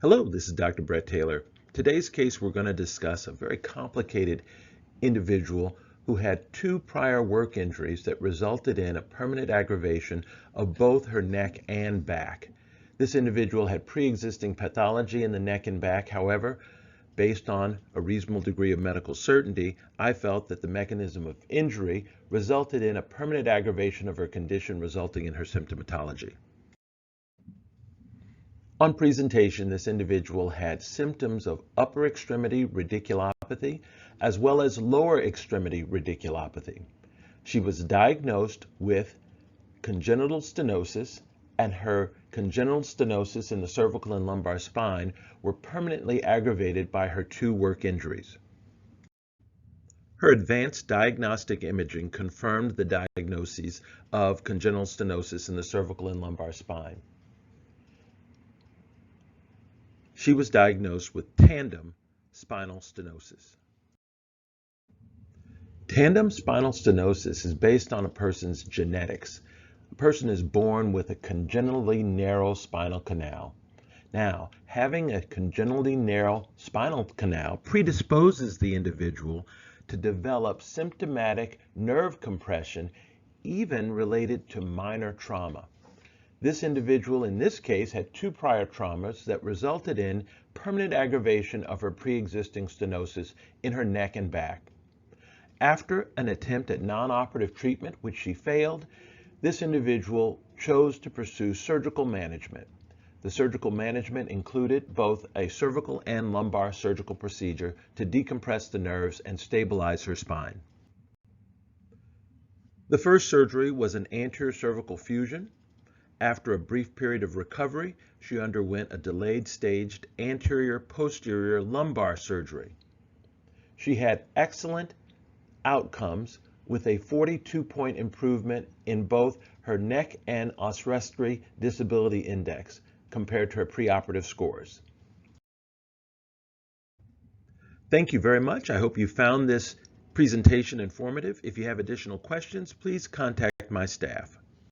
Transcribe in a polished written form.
Hello, this is Dr. Brett Taylor. Today's case, we're going to discuss a very complicated individual who had two prior work injuries that resulted in a permanent aggravation of both her neck and back. This individual had pre-existing pathology in the neck and back. However, based on a reasonable degree of medical certainty, I felt that the mechanism of injury resulted in a permanent aggravation of her condition, resulting in her symptomatology. On presentation, this individual had symptoms of upper extremity radiculopathy as well as lower extremity radiculopathy. She was diagnosed with congenital stenosis, and her congenital stenosis in the cervical and lumbar spine were permanently aggravated by her two work injuries. Her advanced diagnostic imaging confirmed the diagnoses of congenital stenosis in the cervical and lumbar spine. She was diagnosed with tandem spinal stenosis. Tandem spinal stenosis is based on a person's genetics. A person is born with a congenitally narrow spinal canal. Now, having a congenitally narrow spinal canal predisposes the individual to develop symptomatic nerve compression, even related to minor trauma. This individual in this case had two prior traumas that resulted in permanent aggravation of her pre-existing stenosis in her neck and back. After an attempt at non-operative treatment, which she failed, this individual chose to pursue surgical management. The surgical management included both a cervical and lumbar surgical procedure to decompress the nerves and stabilize her spine. The first surgery was an anterior cervical fusion. After a brief period of recovery, she underwent a delayed staged anterior-posterior lumbar surgery. She had excellent outcomes with a 42-point improvement in both her neck and ossuary disability index compared to her preoperative scores. Thank you very much. I hope you found this presentation informative. If you have additional questions, please contact my staff.